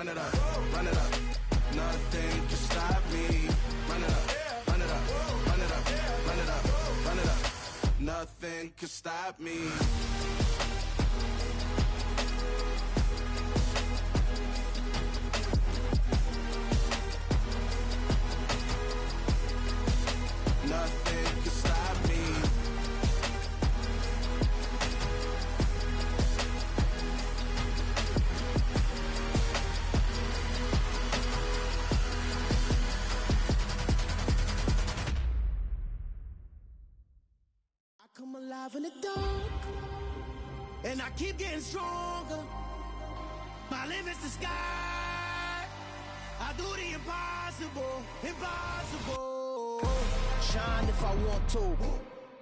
run it up, run it up. Nothing can stop me. Run it up, run it up, run it up, run it up, run it up. Nothing can stop me. Nothing can stop me. I come alive in the dark, and I keep getting stronger. My limit's the sky. I do the impossible, impossible. Shine if I want to.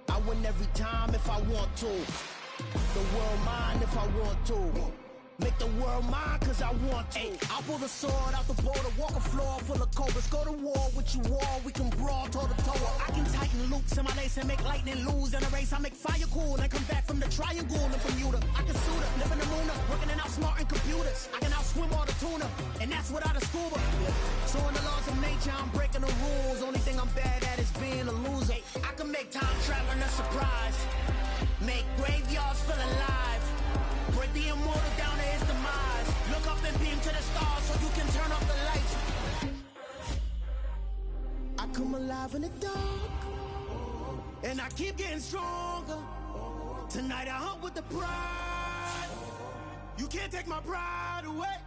I win every time if I want to. The world mine if I want to. Make the world mine cause I want to. Ay, I'll pull the sword out the border, walk a floor full of cobras. Go to war with you all, we can brawl toe to toe. I can tighten loops in my lace and make lightning lose in a race. I make fire cool and come back from the triangle in Bermuda. I can suit up, live in the moon, working and outsmarting computers. I can outswim all the tuna, and that's without a scuba. So in the laws of nature, I'm breaking the rules. Only thing I'm bad at is being a loser. Ay, I can make time traveling a surprise. Make graveyards feel alive. Break the immortal down to his demise. Look up and beam to the stars so you can turn off the lights. I come alive in the dark, and I keep getting stronger. Tonight I hunt with the pride. You can't take my pride away.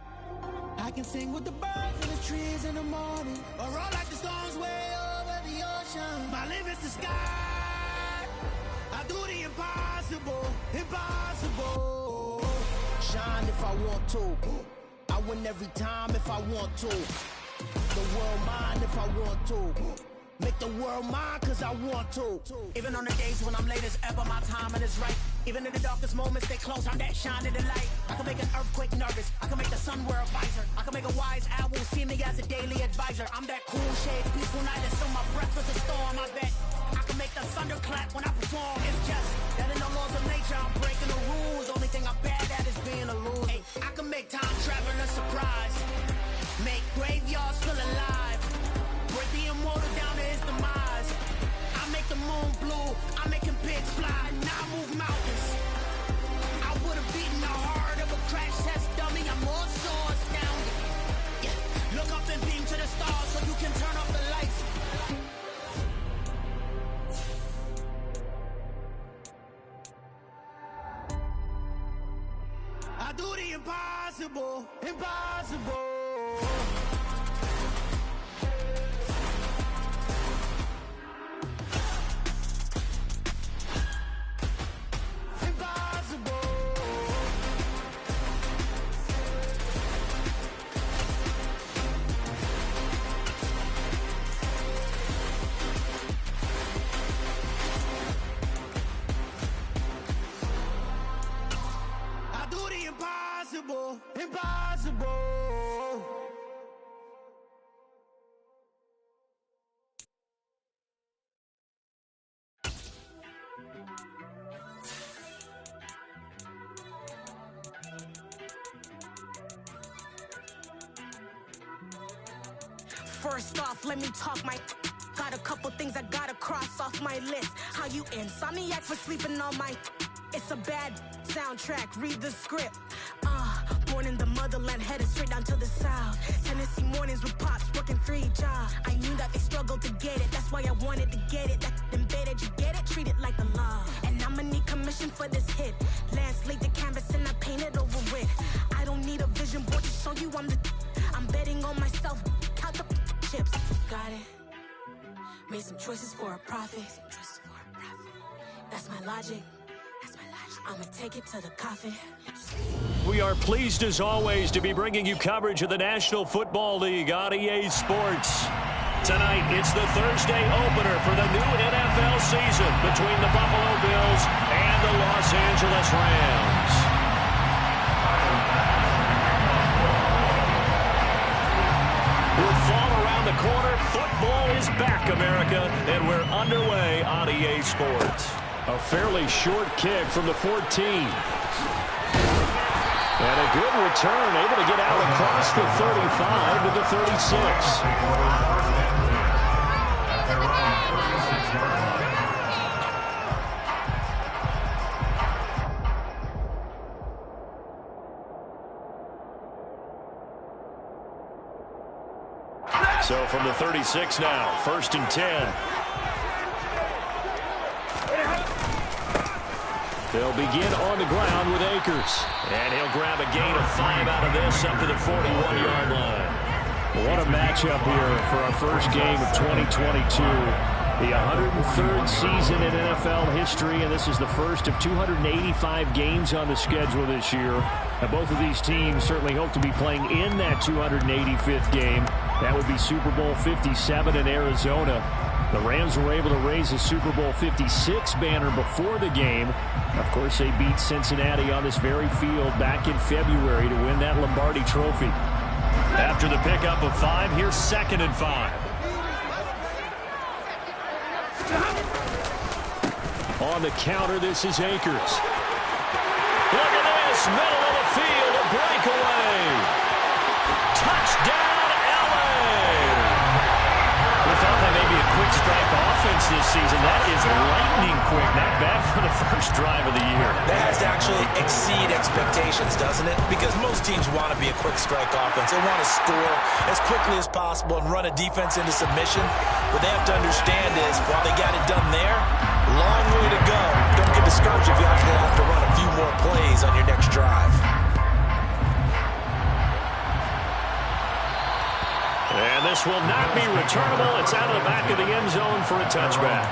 I can sing with the birds and the trees in the morning, or roll like the storms way over the ocean. My limit's the sky. I do the impossible, impossible. Shine if I want to. I win every time if I want to. The world mine if I want to. Make the world mine cause I want to. Even on the days when I'm late as ever, my timing is right. Even in the darkest moments, stay close, I'm that shine in the light. I can make an earthquake nervous, I can make the sun wear a visor. I can make a wise owl see me as a daily advisor. I'm that cool shade, peaceful night, and so my breath is a storm, I bet. I can make the thunder clap when I perform. It's just that in the laws of nature, I'm breaking the rules. Only thing I'm bad at is being a loser. Ay, I can make time travel a surprise. Make graveyards feel alive. Break the immortal down to his demise. I make the moon blue, I'm making pigs fly. Now I move mountains. I would have beaten the heart of a crash test dummy. I'm more so astounded. Yeah. Look up and beam to the stars so you can turn off the lights. I do the impossible, impossible. Impossible, impossible. First off, let me talk my. Got a couple things I gotta cross off my list. How you insomniac for sleeping on my. It's a bad soundtrack, read the script. Born in the motherland, headed straight down to the south. Tennessee mornings with pops, working 3 jobs. I knew that they struggled to get it, that's why I wanted to get it. That embedded, you get it, treat it like the law. And I'ma need commission for this hit. Lance laid the canvas and I painted over it. I don't need a vision board to show you I'm betting on myself, count the chips. Got it. Made some choices for a profit. That's my logic. I'ma take it to the coffin. We are pleased as always to be bringing you coverage of the National Football League on EA Sports. Tonight, it's the Thursday opener for the new NFL season between the Buffalo Bills and the Los Angeles Rams. With fall around the corner, football is back, America, and we're underway on EA Sports. A fairly short kick from the 14. And a good return, able to get out across the 35 to the 36. So from the 36 now, 1st and 10. They'll begin on the ground with Akers. And he'll grab a gain of 5 out of this up to the 41-yard line. What a matchup here for our first game of 2022. The 103rd season in NFL history, and this is the first of 285 games on the schedule this year. Now, both of these teams certainly hope to be playing in that 285th game. That would be Super Bowl 57 in Arizona. The Rams were able to raise the Super Bowl 56 banner before the game. Of course, they beat Cincinnati on this very field back in February to win that Lombardi Trophy. After the pickup of 5, here's 2nd and 5. On the counter, this is Akers. Look at this, middle of the field, a breakaway. Touchdown, LA. We thought that may be a quick strike offense this season. That is lightning quick. Not bad for the first drive of the year. That has to actually exceed expectations, doesn't it? Because most teams want to be a quick strike offense. They want to score as quickly as possible and run a defense into submission. What they have to understand is, while they got it done there, long way to go. Don't get discouraged if you actually have to run a few more plays on your next drive. And this will not be returnable. It's out of the back of the end zone for a touchback.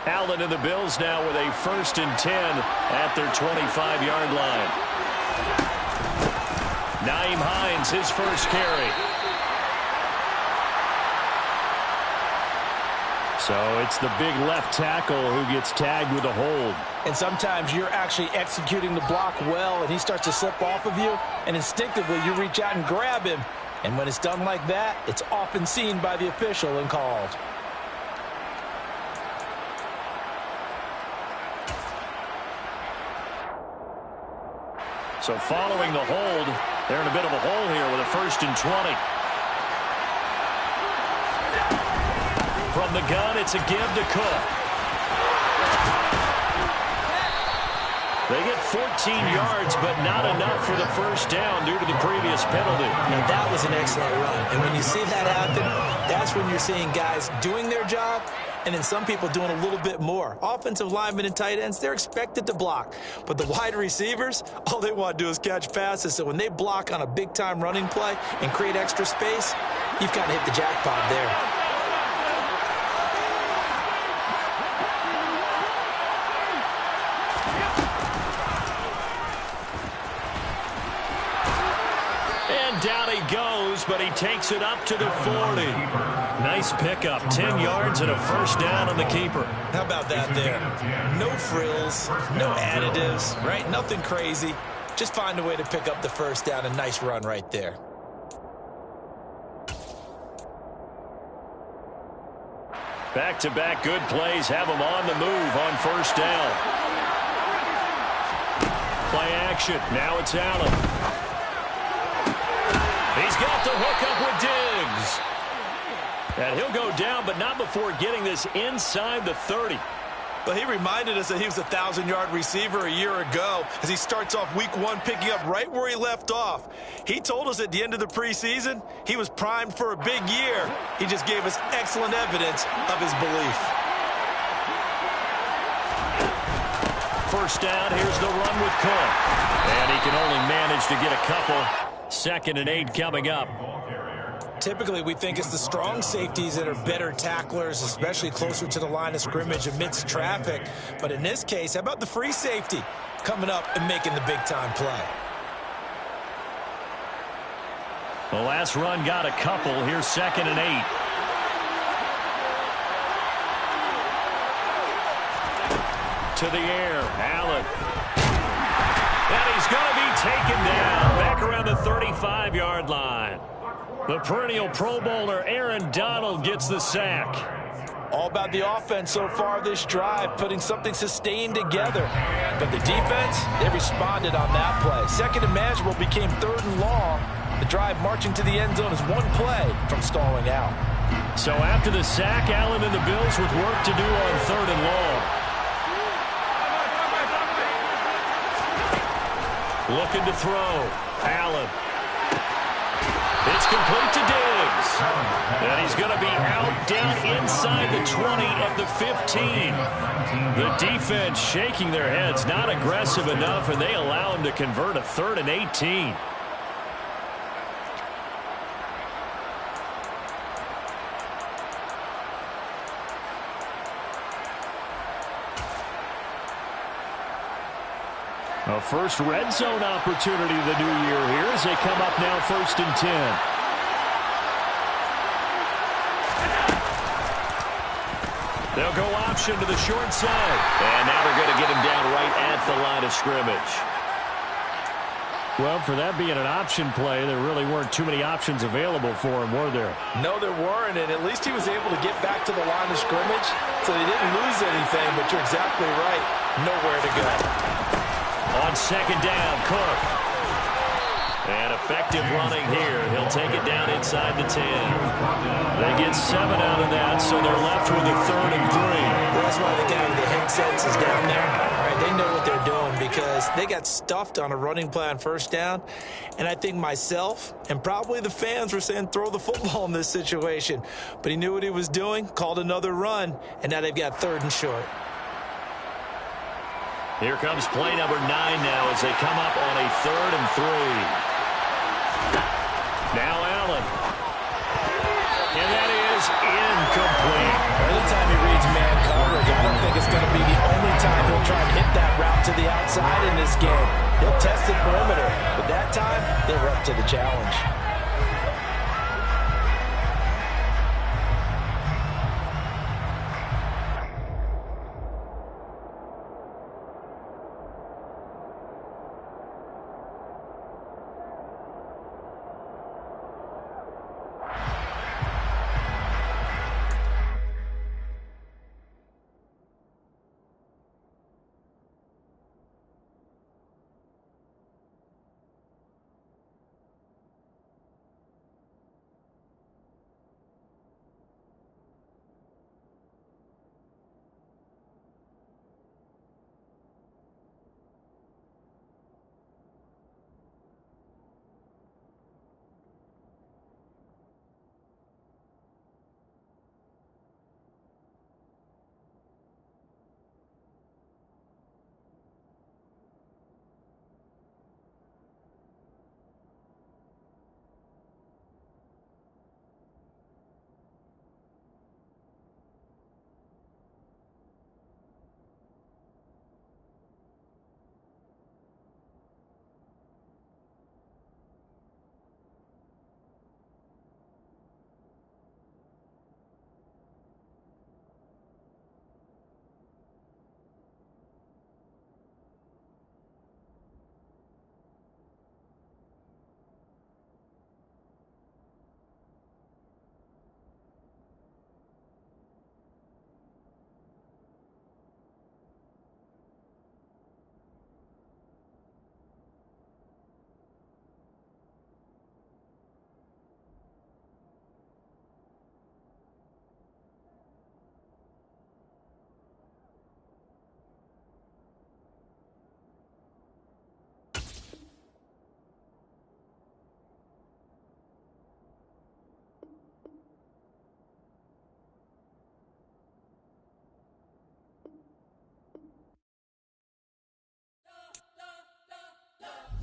Allen and the Bills now with a 1st and 10 at their 25-yard line. Nyheim Hines, his first carry. So it's the big left tackle who gets tagged with a hold. And sometimes you're actually executing the block well, and he starts to slip off of you, and instinctively you reach out and grab him. And when it's done like that, it's often seen by the official and called. So following the hold, they're in a bit of a hole here with a 1st and 20. From the gun, it's a give to Cook. They get 14 yards, but not enough for the first down due to the previous penalty. Now, that was an excellent run. And when you see that happen, that's when you're seeing guys doing their job and then some people doing a little bit more. Offensive linemen and tight ends, they're expected to block. But the wide receivers, all they want to do is catch passes. So when they block on a big-time running play and create extra space, you've kind of hit the jackpot there. Down he goes, but he takes it up to the 40. Nice pickup, 10 yards and a first down on the keeper. How about that there? No frills, no additives, right? Nothing crazy. Just find a way to pick up the first down. A nice run right there. Back-to-back good plays have him on the move on first down. Play action. Now it's Allen. He's got the hook up with Diggs. And he'll go down, but not before getting this inside the 30. Well, he reminded us that he was a 1,000-yard receiver a year ago as he starts off week 1 picking up right where he left off. He told us at the end of the preseason he was primed for a big year. He just gave us excellent evidence of his belief. First down, here's the run with Cook. And he can only manage to get a couple. 2nd and 8 coming up. Typically, we think it's the strong safeties that are better tacklers, especially closer to the line of scrimmage amidst traffic. But in this case, how about the free safety coming up and making the big-time play? The last run got a couple. Here's 2nd and 8. to the air. Allen. And he's going to be taken down back around the 35-yard line. The perennial Pro Bowler Aaron Donald gets the sack. All about the offense so far this drive, putting something sustained together. But the defense, they responded on that play. Second and manageable became 3rd and long. The drive marching to the end zone is one play from stalling out. So after the sack, Allen and the Bills with work to do on 3rd and long. Looking to throw. Allen. It's complete to Diggs. And he's going to be out down inside the 20 at the 15. The defense shaking their heads, not aggressive enough, and they allow him to convert a 3rd and 18. A first red zone opportunity of the new year here as they come up now 1st and 10. They'll go option to the short side. And now they're going to get him down right at the line of scrimmage. Well, for that being an option play, there really weren't too many options available for him, were there? No, there weren't, and at least he was able to get back to the line of scrimmage, so he didn't lose anything, but you're exactly right. Nowhere to go. On 2nd down, Cook. And effective running here. He'll take it down inside the 10. They get 7 out of that, so they're left with a 3rd and 3. That's why the guy with the headsets is down there. All right, they know what they're doing because they got stuffed on a running play on 1st down. And I think myself and probably the fans were saying throw the football in this situation. But he knew what he was doing, called another run, and now they've got 3rd and short. Here comes play number 9 now as they come up on a 3rd and 3. Now Allen. And that is incomplete. Anytime he reads man coverage, I don't think it's going to be the only time he'll try and hit that route to the outside in this game. He'll test the perimeter, but that time they were up to the challenge.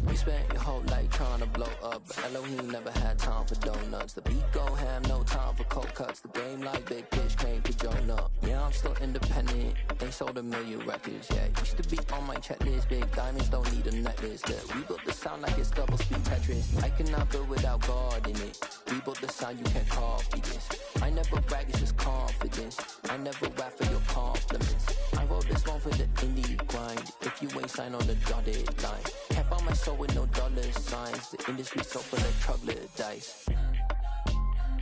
You spent your whole life trying to blow up, but Elohim never had time for donuts. The beat gon' have no time for cold cuts. The game like Big Fish came to join up. Yeah, I'm still independent. Ain't sold 1 million records yet. Used to be on my checklist. Big diamonds don't need a necklace. Look, we built the sound like it's double speed Tetris. I cannot build without God in it. We built the sound, you can't copy this. I never brag, it's just confidence. I never rap for your compliments. I wrote this one for the indie grind. If you ain't signed on the dotted line, kept on my soul with no dollar signs. The industry so full of troglodytes.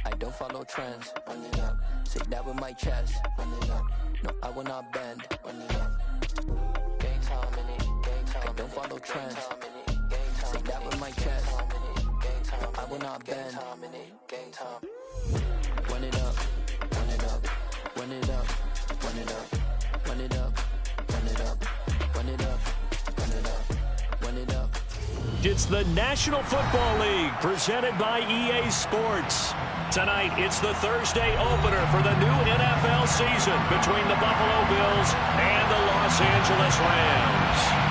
I don't follow trends. Run it up. Say that with my chest. Run it up. No, I will not bend. Run it up. Game time in it. Game time. I don't follow trends. Say that with my chest. No, I will not bend. Game time. Run it up. Run it up. Run it up. Run it up. Run it up. Run it up. Run it up. Run it up. Run it up. It's the National Football League presented by EA Sports. Tonight, it's the Thursday opener for the new NFL season between the Buffalo Bills and the Los Angeles Rams.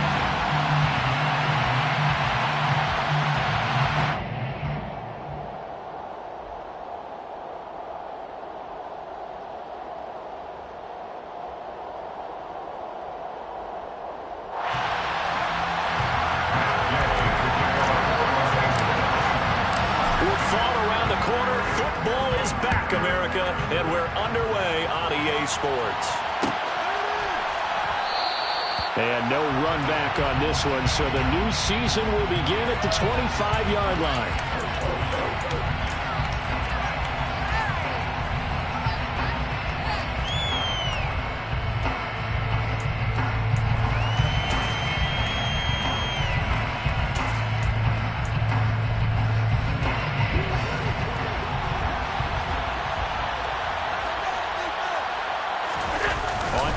And we're underway on EA Sports. And no run back on this one, so the new season will begin at the 25-yard line.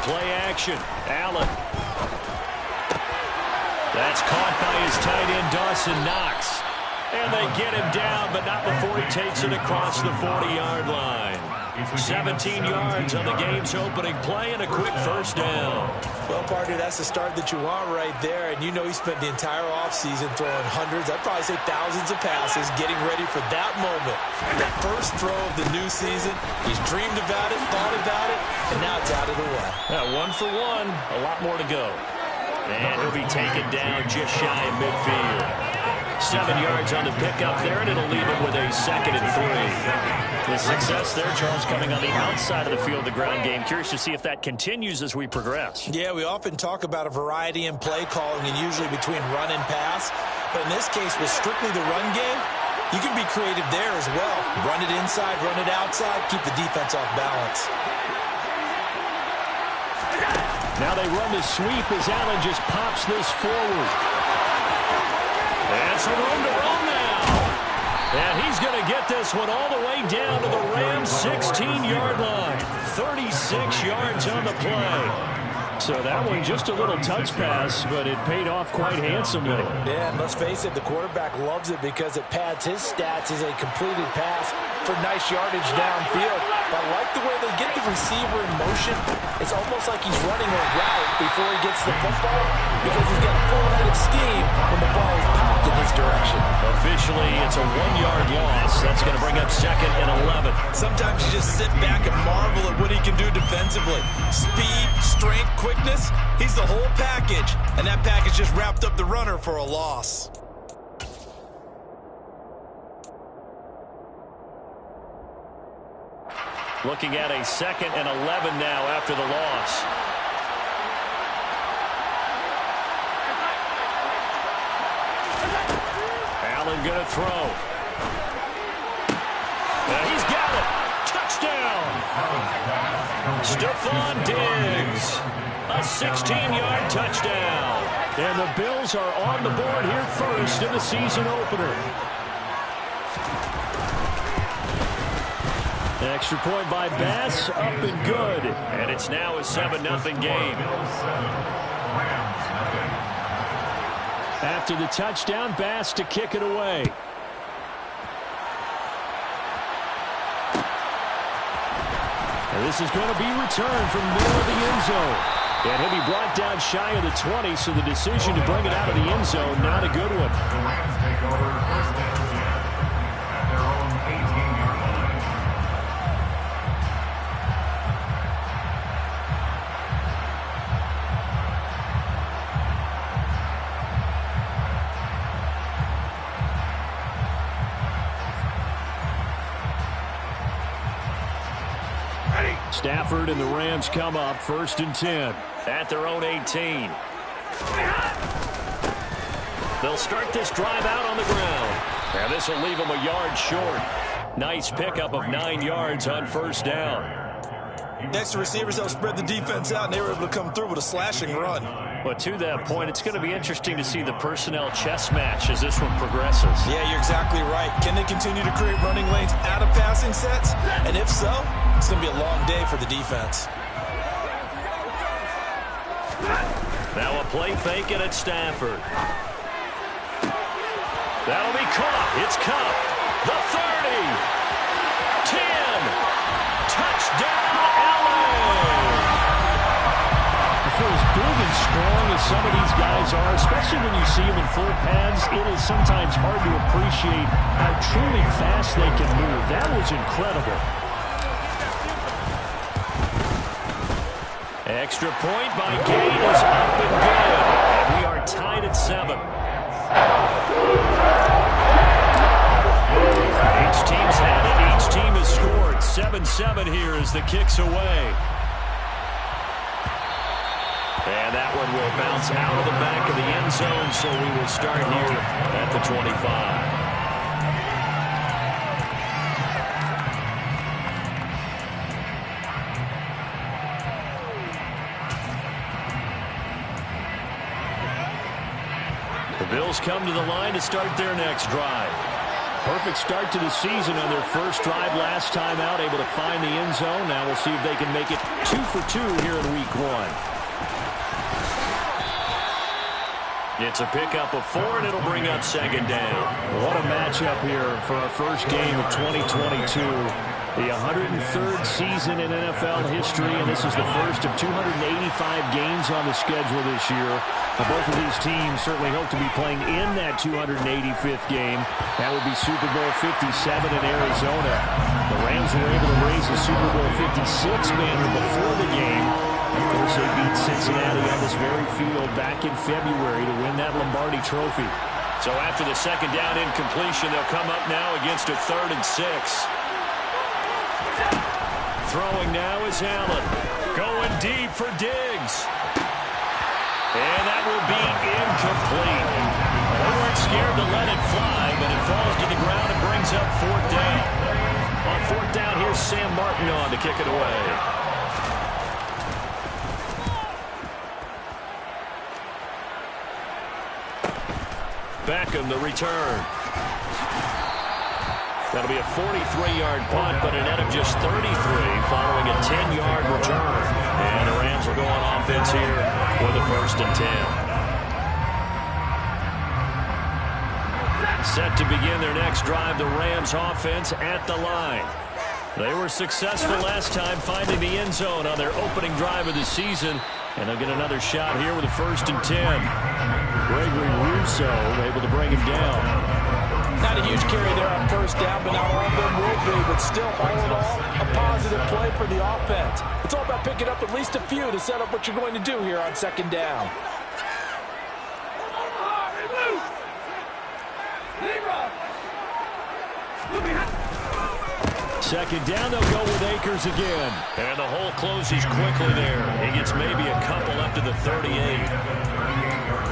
Play action. Allen. That's caught by his tight end, Dawson Knox. And they get him down, but not before he takes it across the 40-yard line. 17 yards on the game's opening play and a quick first down. Well, partner, that's the start that you want right there. And you know he spent the entire offseason throwing hundreds, I'd probably say thousands of passes, getting ready for that moment. That first throw of the new season, he's dreamed about it, thought about it, and now it's out of the way. Yeah, 1 for 1, a lot more to go. And he'll be taken down just shy of midfield. 7 yards on the pickup there, and it'll leave him with a 2nd and 3. The success there, Charles, coming on the outside of the field, the ground game. Curious to see if that continues as we progress. Yeah, we often talk about a variety in play calling and usually between run and pass. But in this case, with strictly the run game, you can be creative there as well. Run it inside, run it outside, keep the defense off balance. Now they run the sweep as Allen just pops this forward. And some room to run now. And he's going to get this one all the way down to the Rams' 16-yard line. 36 yards on the play. So that one just a little touch pass, but it paid off quite handsomely. Yeah, and let's face it, the quarterback loves it because it pads his stats as a completed pass for nice yardage downfield. But I like the way they get the receiver in motion. It's almost like he's running a route before he gets the football because he's got a full head of steam when the ball is popped in his direction. Officially, it's a 1-yard loss. That's going to bring up 2nd and 11. Sometimes you just sit back and marvel at what he can do defensively. Speed, strength, quickness, he's the whole package. And that package just wrapped up the runner for a loss. Looking at a 2nd and 11 now after the loss. Allen going to throw. And he's got it. Touchdown. Stephon Diggs. A 16-yard touchdown. And the Bills are on the board here first in the season opener. Extra point by Bass, up and good. And it's now a 7-0 game. After the touchdown, Bass to kick it away. And this is going to be returned from the middle of the end zone. And he'll be brought down shy of the 20, so the decision to bring it out of the end zone, not a good one. The Rams take over first and 10 at their own 18-yard line. Stafford and the Rams come up 1st and 10 at their own 18. They'll start this drive out on the ground. And this will leave them a yard short. Nice pickup of 9 yards on 1st down. Next, the receivers helped spread the defense out, and they were able to come through with a slashing run. But to that point, it's going to be interesting to see the personnel chess match as this one progresses. Yeah, you're exactly right. Can they continue to create running lanes out of passing sets? And if so, it's going to be a long day for the defense. Now a play fake it at Stafford. That'll be caught. It's Kupp. The 30. 10. Touchdown, LA. For as big and strong as some of these guys are, especially when you see them in full pads, it is sometimes hard to appreciate how truly fast they can move. That was incredible. Extra point by Gate is up and good. And we are tied at 7. Each team's had it. Each team has scored. 7-7 here as the kick's away. And that one will bounce out of the back of the end zone, so we will start here at the 25. The Bills come to the line to start their next drive. Perfect start to the season on their first drive last time out, able to find the end zone. Now we'll see if they can make it 2 for 2 here in week 1. It's a pickup of 4, and it'll bring up 2nd down. What a matchup here for our first game of 2022. The 103rd season in NFL history, and this is the first of 285 games on the schedule this year. Now, both of these teams certainly hope to be playing in that 285th game. That would be Super Bowl 57 in Arizona. The Rams were able to raise the Super Bowl 56 banner before the game. Of course, they beat Cincinnati on this very field back in February to win that Lombardi Trophy. So after the 2nd down incompletion, they'll come up now against a 3rd and 6. Throwing now is Allen. Going deep for Diggs. And that will be incomplete. They weren't scared to let it fly, but it falls to the ground and brings up 4th down. On 4th down, here's Sam Martin on to kick it away. Beckham, the return. That'll be a 43-yard punt, but a net of just 33 following a 10-yard return. And the Rams will go on offense here with a 1st and 10. Set to begin their next drive, the Rams offense at the line. They were successful last time finding the end zone on their opening drive of the season, and they'll get another shot here with a 1st and 10. Gregory Rousseau able to bring him down. Not a huge carry there on 1st down, but not all of them will be. But still, all in all, a positive play for the offense. It's all about picking up at least a few to set up what you're going to do here on 2nd down. Second down, they'll go with Akers again. And the hole closes quickly there. He gets maybe a couple up to the 38.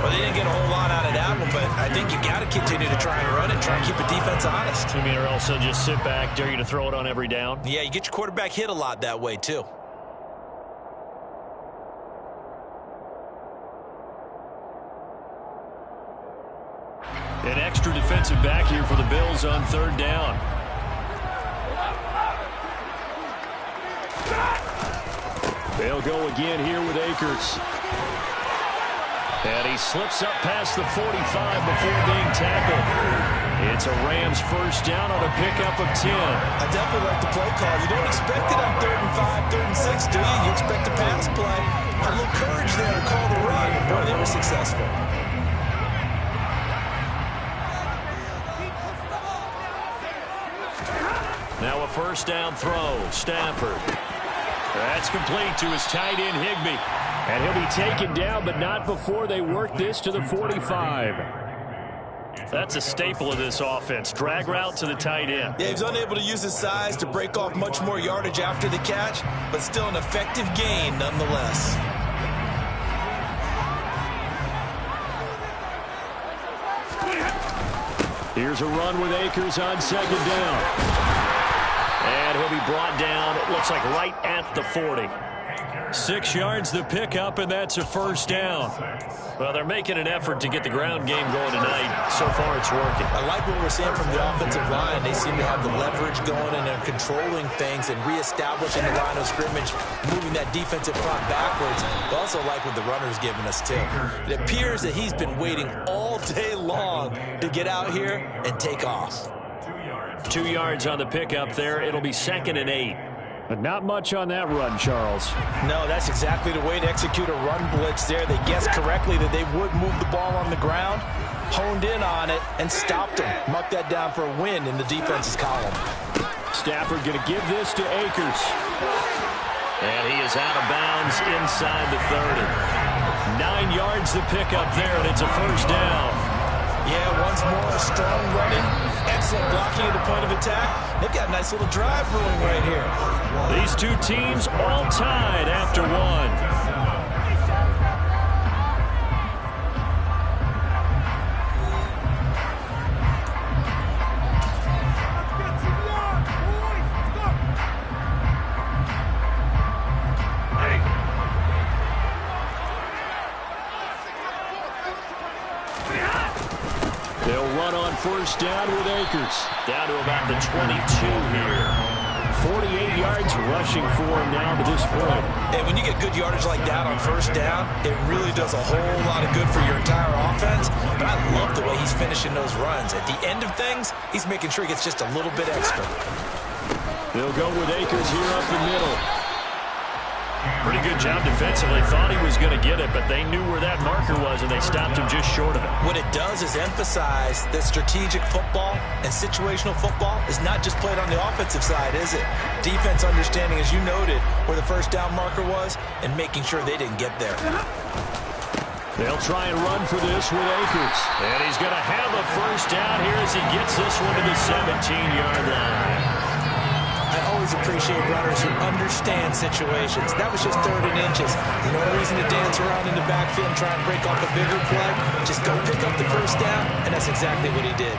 Well, they didn't get a whole lot out of that one, but I think you got to continue to try and run it, try and keep the defense honest. You mean, or else they'll just sit back, dare you to throw it on every down? Yeah, you get your quarterback hit a lot that way, too. An extra defensive back here for the Bills on 3rd down. They'll go again here with Akers. And he slips up past the 45 before being tackled. It's a Rams 1st down on a pickup of 10. I definitely like the play call. You don't expect it on 3rd and 5, 3rd and 6, do you? You expect a pass play. A little courage there to call the run. Boy, they were successful. Now a 1st down throw. Stafford. That's complete to his tight end, Higbee. And he'll be taken down, but not before they work this to the 45. That's a staple of this offense. Drag route to the tight end. Yeah, he's unable to use his size to break off much more yardage after the catch, but still an effective gain nonetheless. Here's a run with Akers on second down. And he'll be brought down, it looks like right at the 40. 6 yards the pickup, and that's a first down. Well, they're making an effort to get the ground game going tonight. So far, it's working. I like what we're seeing from the offensive line. They seem to have the leverage going, and they're controlling things and reestablishing the line of scrimmage, moving that defensive front backwards. I also like what the runner's giving us, too. It appears that he's been waiting all day long to get out here and take off. 2 yards on the pickup there. It'll be 2nd and 8. But not much on that run, Charles. No, that's exactly the way to execute a run blitz there. They guessed correctly that they would move the ball on the ground, honed in on it, and stopped them. Marked that down for a win in the defense's column. Stafford going to give this to Akers. And he is out of bounds inside the 30. 9 yards the pickup there, and it's a first down. Yeah, once more, strong running, excellent blocking at the point of attack. They've got a nice little drive brewing right here. These two teams all tied after one. They'll run on first down with Akers. Down to about the 22 here. 48 yards rushing for him now to this point. And when you get good yardage like that on first down, it really does a whole lot of good for your entire offense. But I love the way he's finishing those runs. At the end of things, he's making sure he gets just a little bit extra. They'll go with Akers here up the middle. Pretty good job defensively. Thought he was going to get it, but they knew where that marker was, and they stopped him just short of it. What it does is emphasize that strategic football and situational football is not just played on the offensive side, is it? Defense understanding, as you noted, where the first down marker was and making sure they didn't get there. They'll try and run for this with Akers. And he's going to have a first down here as he gets this one to the 17-yard line. I always appreciate runners who understand situations. That was just 3rd and inches. No reason to dance around in the backfield and try and break off a bigger play. Just go pick up the first down, and that's exactly what he did.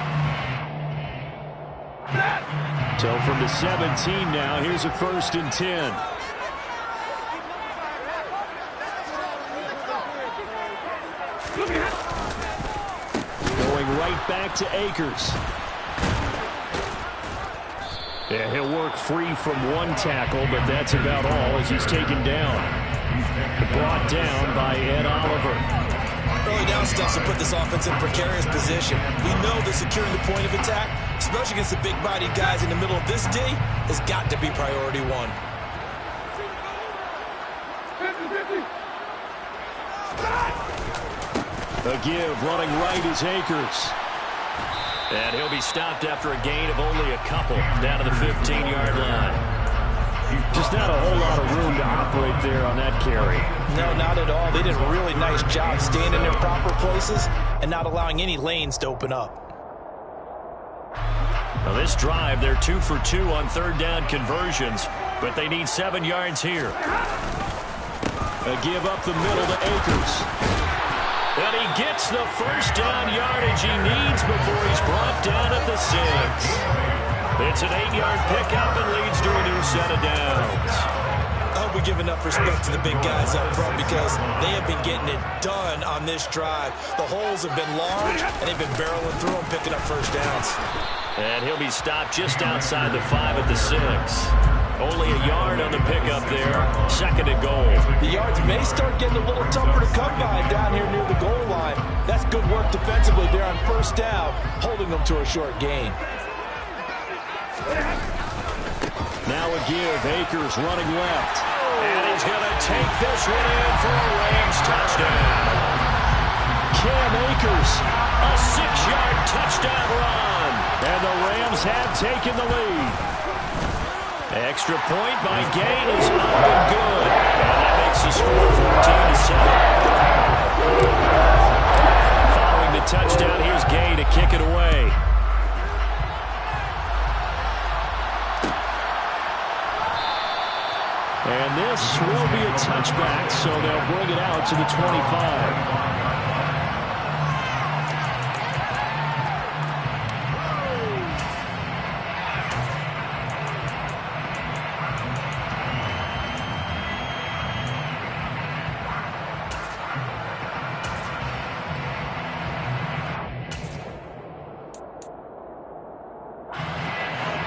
So from the 17 now, here's a 1st and 10. Going right back to Akers. Yeah, he'll work free from one tackle, but that's about all as he's taken down. Brought down by Ed Oliver. Early down stuff to put this offense in precarious position. We know that securing the point of attack, especially against the big-bodied guys in the middle of this D, has got to be priority one. A give running right is Akers. And he'll be stopped after a gain of only a couple down to the 15-yard line. Just not a whole lot of room to operate there on that carry. No, not at all. They did a really nice job staying in their proper places and not allowing any lanes to open up. Now this drive, they're 2 for 2 on 3rd down conversions, but they need 7 yards here. A give up the middle to Akers. And he gets the first down yardage he needs before he's brought down at the 6. It's an 8-yard pickup and leads to a new set of downs. I hope we give enough respect to the big guys up front because they have been getting it done on this drive. The holes have been large, and they've been barreling through them, picking up first downs. And he'll be stopped just outside the 5 at the 6. Only a yard on the pickup there. 2nd and goal. The yards may start getting a little tougher to come by down here near the goal line. That's good work defensively there on first down, holding them to a short gain. Now a give. Akers running left. And he's going to take this one in for a Rams touchdown. Cam Akers, a 6-yard touchdown run. And the Rams have taken the lead. Extra point by Gain is up and good. And that makes the score 14-7. Following the a touchdown. Here's Gay to kick it away. And this will be a touchback, so they'll bring it out to the 25.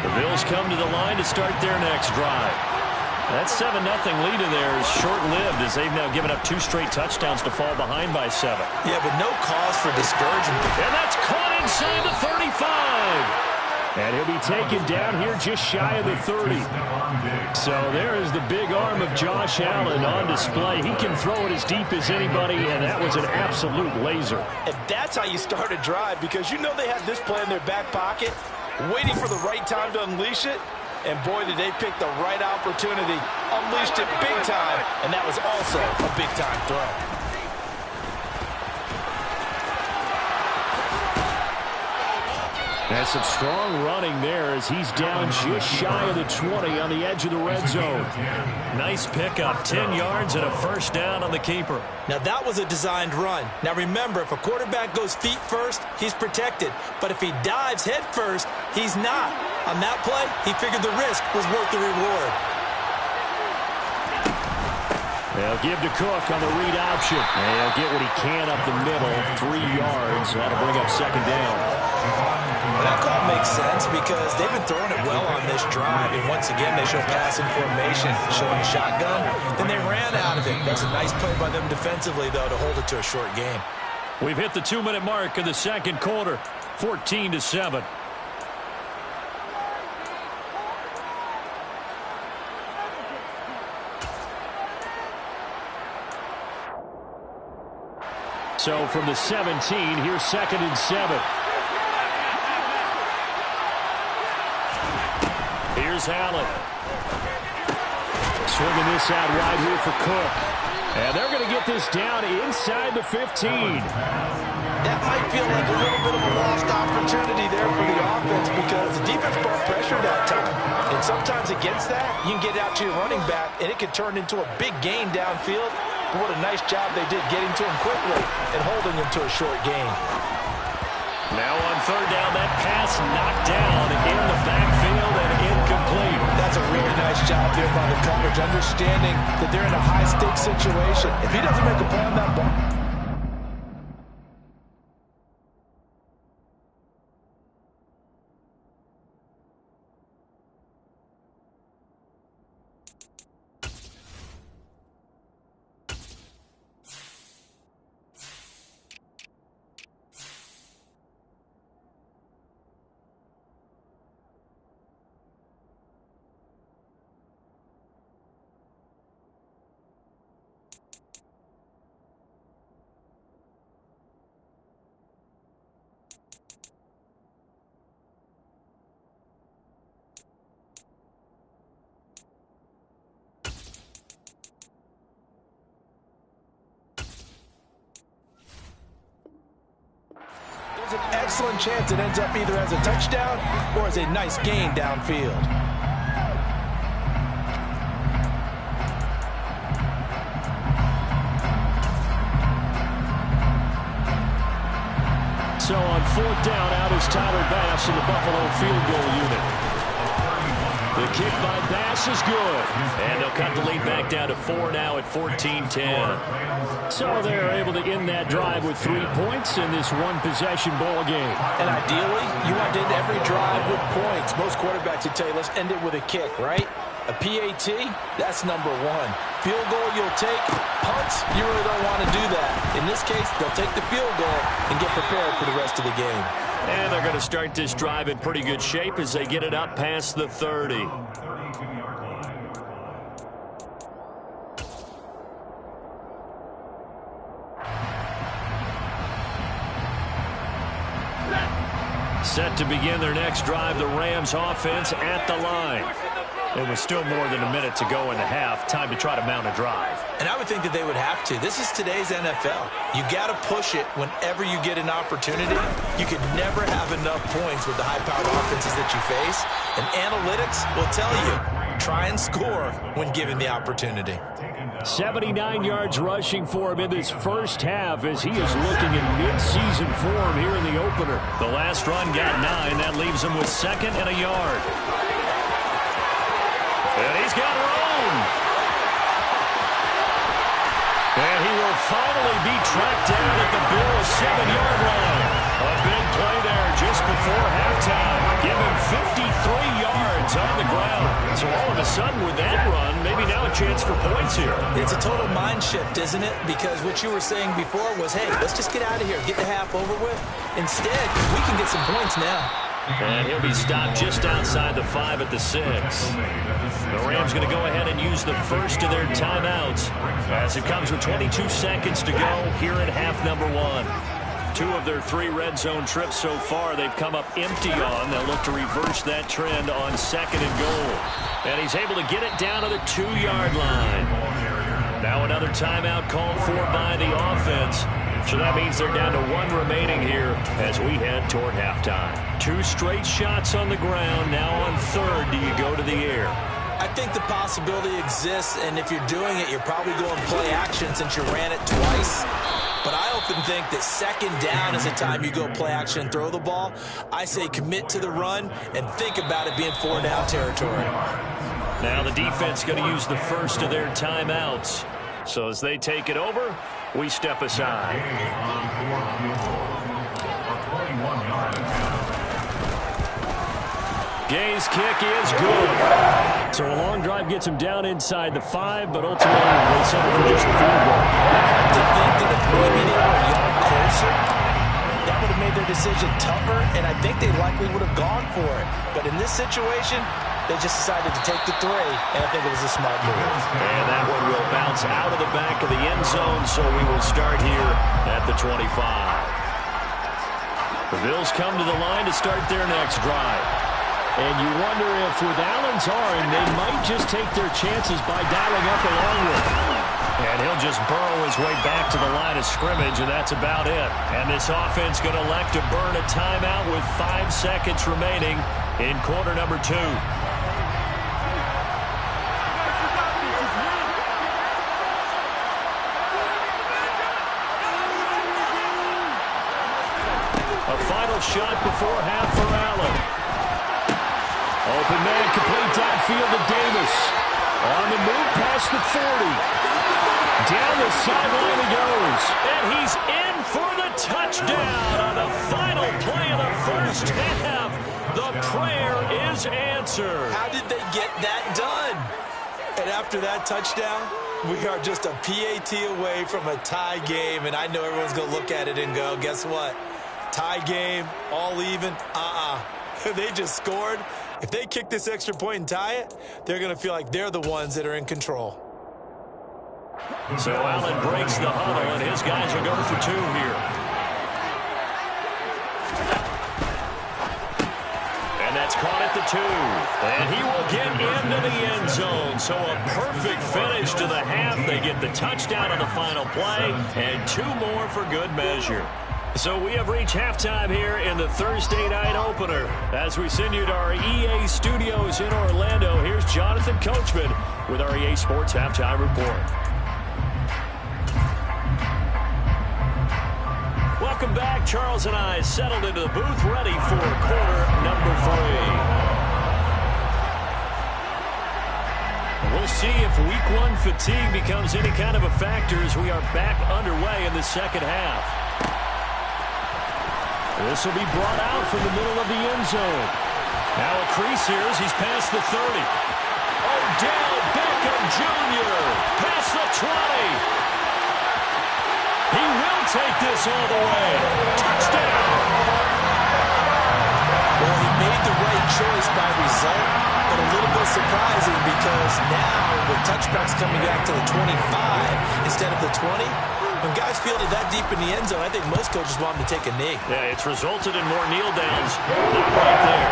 The Bills come to the line to start their next drive. That 7-0 lead of theirs is short-lived as they've now given up 2 straight touchdowns to fall behind by 7. Yeah, but no cause for discouragement. And that's caught inside the 35. And he'll be taken down here just shy of the 30. So there is the big arm of Josh Allen on display. He can throw it as deep as anybody, and that was an absolute laser. And that's how you start a drive, because you know they have this play in their back pocket, waiting for the right time to unleash it. And boy, did they pick the right opportunity. Unleashed it big time, and that was also a big-time throw. That's some strong running there as he's down just shy of the 20 on the edge of the red zone. Nice pickup, 10 yards and a first down on the keeper. Now that was a designed run. Now remember, if a quarterback goes feet first, he's protected. But if he dives head first, he's not. On that play, he figured the risk was worth the reward. They'll give to Cook on the read option. And he'll get what he can up the middle, 3 yards. That'll bring up second down. That call makes sense because they've been throwing it well on this drive. And once again, they show passing formation, showing shotgun. Then they ran out of it. That's a nice play by them defensively, though, to hold it to a short game. We've hit the 2-minute mark of the second quarter, 14-7. So from the 17, here's 2nd and 7. Here's Allen. Swinging this out wide here for Cook. And they're going to get this down inside the 15. That might feel like a little bit of a lost opportunity there for the offense because the defense brought pressure that time. And sometimes against that, you can get out to your running back, and it can turn into a big gain downfield. But what a nice job they did getting to him quickly and holding him to a short gain. Now on third down, that pass knocked down in the backfield and incomplete. That's a really nice job there by the coverage, understanding that they're in a high-stakes situation. If he doesn't make a play on that ball. There's an excellent chance it ends up either as a touchdown or as a nice gain downfield. So on fourth down, out is Tyler Bass in the Buffalo field goal unit. The kick by Bass is good. And they'll cut the lead back down to 4 now at 14-10. So they're able to end that drive with 3 points in this one-possession ball game. And ideally, you want to end every drive with points. Most quarterbacks would tell you, let's end it with a kick, right? A PAT, that's number 1. Field goal you'll take. Punts, you really don't want to do that. In this case, they'll take the field goal and get prepared for the rest of the game. And they're going to start this drive in pretty good shape as they get it up past the 30. Set to begin their next drive, the Rams offense at the line. It was still more than a minute to go in the half. Time to try to mount a drive. And I would think that they would have to. This is today's NFL. You got to push it whenever you get an opportunity. You can never have enough points with the high-powered offenses that you face. And analytics will tell you, try and score when given the opportunity. 79 yards rushing for him in this first half as he is looking in mid-season form here in the opener. The last run got 9. That leaves him with 2nd and a yard. And he's got room. And he will finally be tracked down at the Bills' 7-yard line. A big play there just before halftime. Give him 53 yards on the ground. So all of a sudden with that run, maybe now a chance for points here. It's a total mind shift, isn't it? Because what you were saying before was, hey, let's just get out of here, get the half over with. Instead, we can get some points now. And he'll be stopped just outside the 5 at the 6. The Rams going to go ahead and use the first of their timeouts as it comes with 22 seconds to go here in half number 1. 2 of their 3 red zone trips so far they've come up empty on. They'll look to reverse that trend on 2nd and goal. And he's able to get it down to the 2-yard line. Now another timeout called for by the offense. So that means they're down to 1 remaining here as we head toward halftime. 2 straight shots on the ground. Now on 3rd, do you go to the air? I think the possibility exists, and if you're doing it, you're probably going play action since you ran it twice. But I often think that 2nd down is the time you go play action and throw the ball. I say commit to the run and think about it being 4-down territory. Now the defense going to use the first of their timeouts. So as they take it over, we step aside. Gay's kick is good. So a long drive gets him down inside the 5, but ultimately they settle for just the field goal. To think that if maybe they were a yard closer, that would have made their decision tougher, and I think they likely would have gone for it. But in this situation, they just decided to take the 3, and I think it was a smart move. And that one will bounce out of the back of the end zone, so we will start here at the 25. The Bills come to the line to start their next drive. And you wonder if with Allen's arm, they might just take their chances by dialing up a long one. And he'll just burrow his way back to the line of scrimmage, and that's about it. And this offense going to elect to burn a timeout with 5 seconds remaining in quarter number 2. A final shot before half for Allen. Open man, complete downfield to Davis. On the move past the 40. Down the sideline he goes. And he's in for the touchdown on the final play of the first half. The prayer is answered. How did they get that done? And after that touchdown, we are just a PAT away from a tie game. And I know everyone's going to look at it and go, guess what? Tie game, all even, They just scored. If they kick this extra point and tie it, they're going to feel like they're the ones that are in control. So Allen breaks the huddle, and his guys are going for 2 here. And that's caught at the 2. And he will get into the end zone. So a perfect finish to the half. They get the touchdown on the final play, and 2 more for good measure. So we have reached halftime here in the Thursday night opener. As we send you to our EA studios in Orlando, here's Jonathan Coachman with our EA Sports Halftime Report. Welcome back. Charles and I settled into the booth, ready for quarter number 3. We'll see if week 1 fatigue becomes any kind of a factor as we are back underway in the second half. This will be brought out from the middle of the end zone. Now a crease here as he's past the 30. Odell Beckham Jr. past the 20. He will take this all the way. Touchdown! Well, he made the right choice by result, but a little bit surprising because now with touchbacks coming back to the 25 instead of the 20, When guys fielded that deep in the end zone, I think most coaches want them to take a knee. Yeah, it's resulted in more kneel downs. Not right there.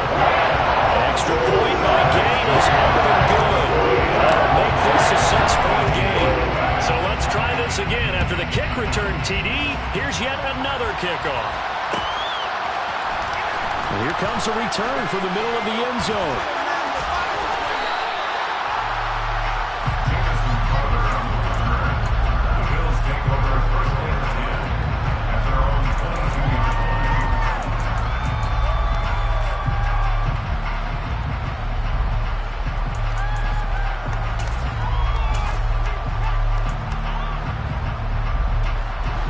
Extra point by Gain is up and good. That'll make this a 6-point game. So let's try this again. After the kick return TD, here's yet another kickoff. Here comes a return from the middle of the end zone.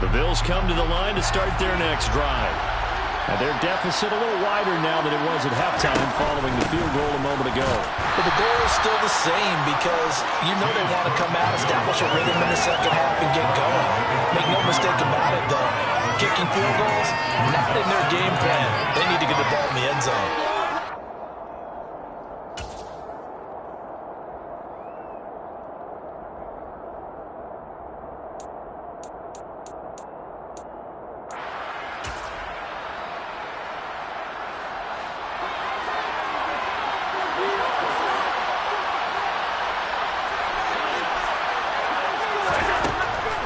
The Bills come to the line to start their next drive. And their deficit a little wider now than it was at halftime following the field goal a moment ago. But the goal is still the same because you know they want to come out, establish a rhythm in the second half, and get going. Make no mistake about it, though. Kicking field goals, not in their game plan. They need to get the ball in the end zone.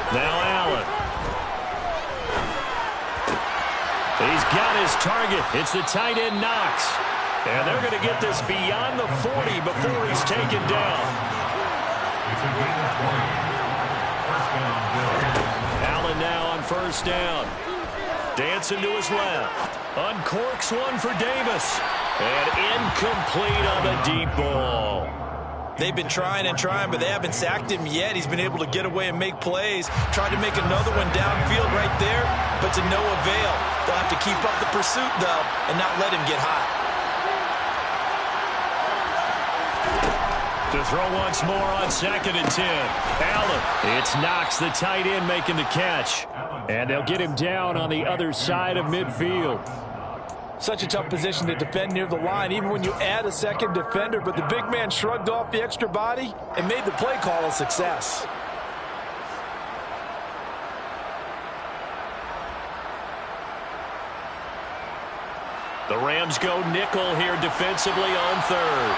Now Allen. He's got his target. It's the tight end Knox. And they're going to get this beyond the 40 before he's taken down. Allen now on first down. Dancing to his left. Uncorks one for Davis. And incomplete on the deep ball. They've been trying and trying, but they haven't sacked him yet. He's been able to get away and make plays. Tried to make another one downfield right there, but to no avail. They'll have to keep up the pursuit, though, and not let him get hot. To throw once more on 2nd and 10. Allen. It's Knox, the tight end, making the catch. And they'll get him down on the other side of midfield. Such a tough position to defend near the line, even when you add a second defender. But the big man shrugged off the extra body and made the play call a success. The Rams go nickel here defensively on 3rd.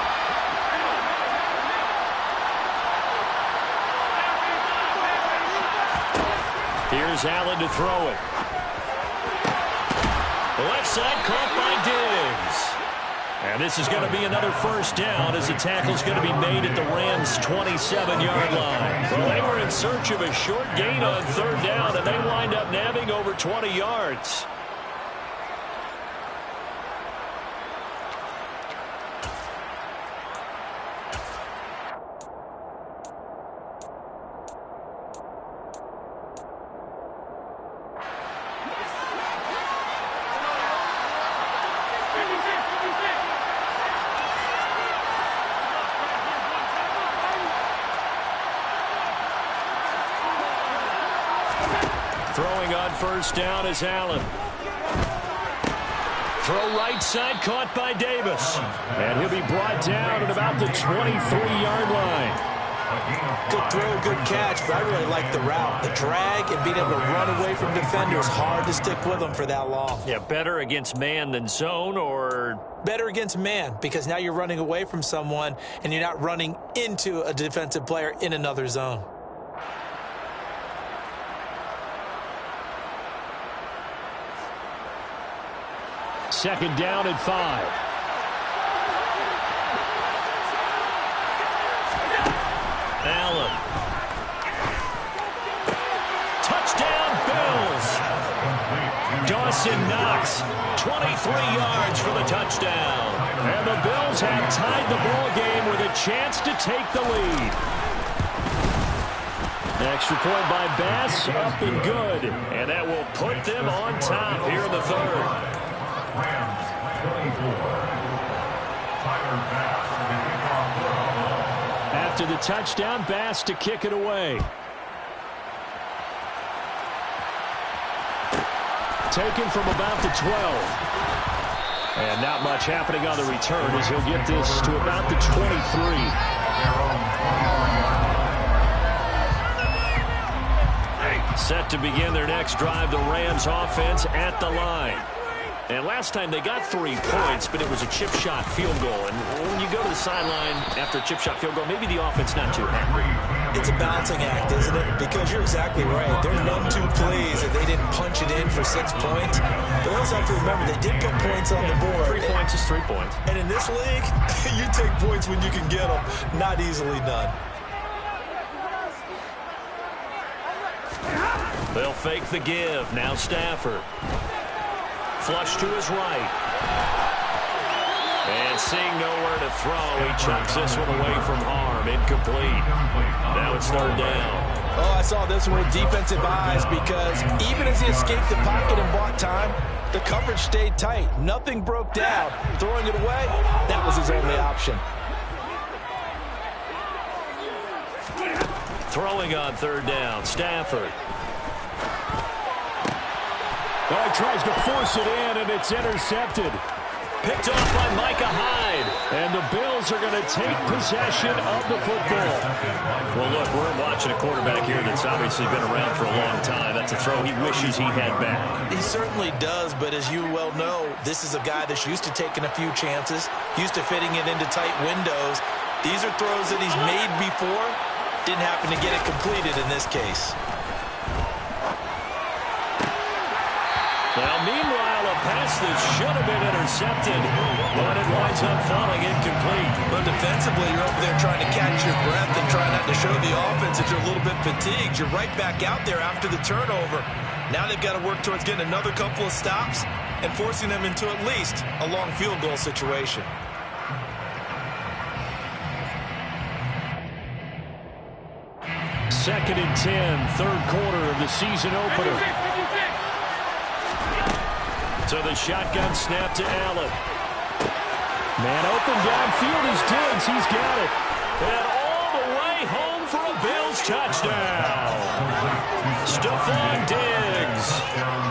Here's Allen to throw it. Left side caught by Diggs. And this is going to be another first down as the tackle's going to be made at the Rams' 27-yard line. Well, they were in search of a short gain on 3rd down, and they wind up nabbing over 20 yards. Throwing on first down is Allen. Throw right side caught by Davis. And he'll be brought down at about the 23-yard line. Good throw, good catch, but I really like the route. The drag and being able to run away from defenders, hard to stick with them for that long. Yeah, better against man than zone, or? Better against man, because now you're running away from someone and you're not running into a defensive player in another zone. Second down at 5. Allen. Touchdown, Bills. Dawson Knox, 23 yards for the touchdown. And the Bills have tied the ball game with a chance to take the lead. Extra point by Bass, up and good. And that will put them on top here in the 3rd. Rams 24. Tyler Bass to the kickoff. After the touchdown, Bass to kick it away. Taken from about the 12. And not much happening on the return as he'll get this to about the 23. Set to begin their next drive, the Rams offense at the line. And last time they got 3 points, but it was a chip shot field goal. And when you go to the sideline after a chip shot field goal, maybe the offense not too happy. It's a balancing act, isn't it? Because you're exactly right. They're 1-2 plays, and they didn't punch it in for 6 points. But also have to remember, they did put points on the board. 3 points is 3 points. And in this league, you take points when you can get them. Not easily done. They'll fake the give. Now Stafford. Flush to his right. And seeing nowhere to throw, he chucks this one away from harm. Incomplete. Now it's 3rd down. Oh, I saw this one with defensive eyes because even as he escaped the pocket and bought time, the coverage stayed tight. Nothing broke down. Throwing it away, that was his only option. Throwing on 3rd down, Stafford. Well, he tries to force it in, and it's intercepted. Picked off by Micah Hyde. And the Bills are going to take possession of the football. Well, look, we're watching a quarterback here that's obviously been around for a long time. That's a throw he wishes he had back. He certainly does, but as you well know, this is a guy that's used to taking a few chances, used to fitting it into tight windows. These are throws that he's made before. Didn't happen to get it completed in this case. Now, meanwhile, a pass that should have been intercepted, but it winds up falling incomplete. But defensively, you're over there trying to catch your breath and try not to show the offense that you're a little bit fatigued. You're right back out there after the turnover. Now they've got to work towards getting another couple of stops and forcing them into at least a long field goal situation. Second and 10, 3rd quarter of the season opener. So the shotgun snap to Allen. Man open downfield is Diggs. He's got it. And all the way home for a Bills touchdown. Stephon Diggs.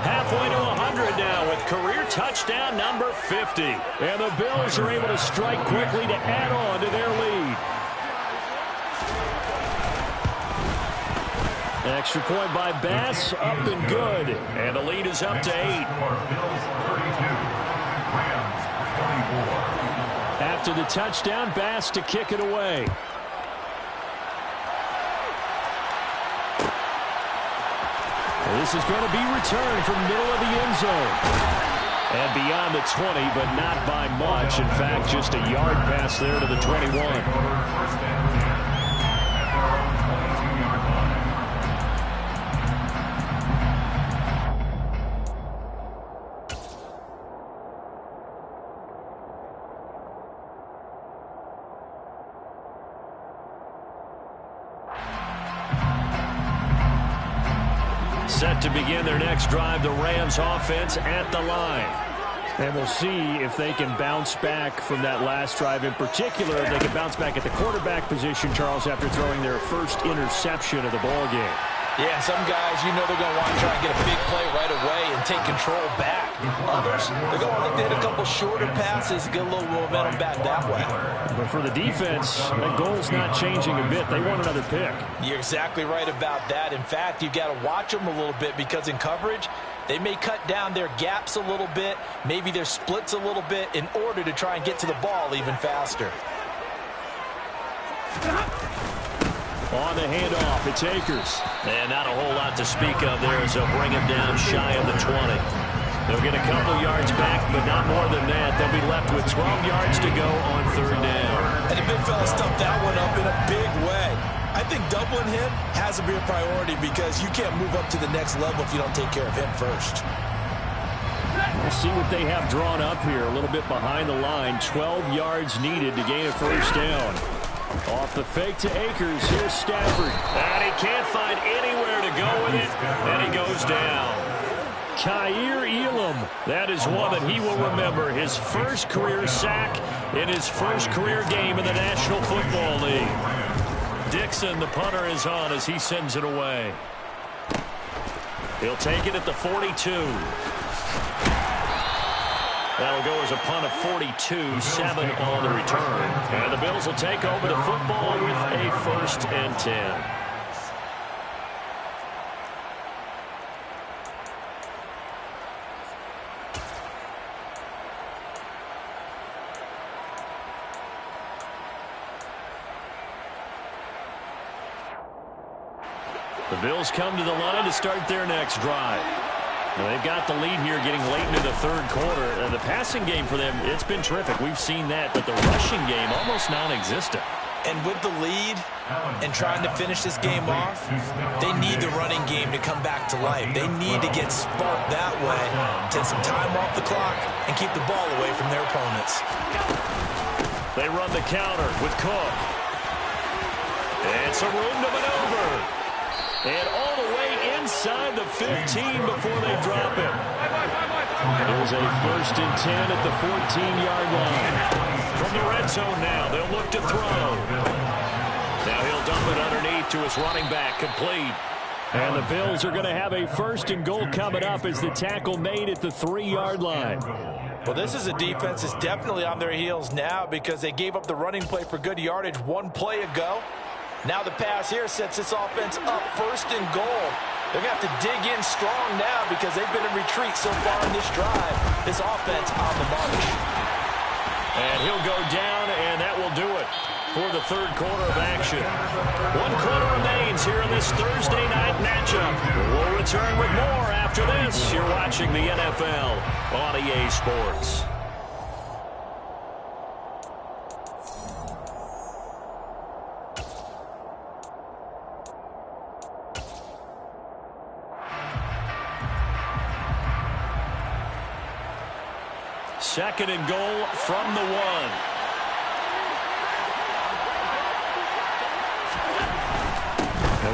Halfway to 100 now with career touchdown number 50. And the Bills are able to strike quickly to add on to their lead. Extra point by Bass, up and good. And the lead is up to 8. After the touchdown, Bass to kick it away. This is going to be returned from middle of the end zone. And beyond the 20, but not by much. In fact, just a yard pass there to the 21. Set to begin their next drive, the Rams offense at the line. And we'll see if they can bounce back from that last drive in particular. If they can bounce back at the quarterback position, Charles, after throwing their first interception of the ball game. Yeah, some guys, you know they're going to want to try and get a big play right away and take control back. Others, they're going to look to hit a couple shorter passes, get a little momentum back that way. But for the defense, that goal's not changing a bit. They want another pick. You're exactly right about that. In fact, you've got to watch them a little bit because in coverage, they may cut down their gaps a little bit, maybe their splits a little bit in order to try and get to the ball even faster. On the handoff, it's Akers. And not a whole lot to speak of there as they'll bring him down shy of the 20. They'll get a couple yards back, but not more than that. They'll be left with 12 yards to go on 3rd down. And the big fella stuffed that one up in a big way. I think doubling him has to be a priority because you can't move up to the next level if you don't take care of him first. We'll see what they have drawn up here. A little bit behind the line. 12 yards needed to gain a 1st down. Off the fake to Akers. Here's Stafford. And he can't find anywhere to go with it. And he goes down. Kaiir Elam. That is one that he will remember. His first career sack in his first career game in the National Football League. Dixon, the punter, is on as he sends it away. He'll take it at the 42. That'll go as a punt of 42, 7 on the return. And the Bills will take over the football with a 1st and 10. The Bills come to the line to start their next drive. Now, they've got the lead here getting late into the third quarter. The passing game for them, it's been terrific. We've seen that, but the rushing game almost non-existent. And with the lead and trying to finish this game off, they need the running game to come back to life. They need to get sparked that way, take some time off the clock, and keep the ball away from their opponents. They run the counter with Cook. And some room to maneuver. And all the way inside the 15 before they drop him. There's a 1st and 10 at the 14-yard line. From the red zone now, they'll look to throw. Now he'll dump it underneath to his running back, complete. And the Bills are going to have a 1st and goal coming up as the tackle made at the 3-yard line. Well, this is a defense that's definitely on their heels now because they gave up the running play for good yardage one play ago. Now the pass here sets this offense up 1st and goal. They're going to have to dig in strong now because they've been in retreat so far in this drive. This offense on the march. And he'll go down, and that will do it for the third quarter of action. 1 quarter remains here in this Thursday night matchup. We'll return with more after this. You're watching the NFL on EA Sports. Second and goal from the 1.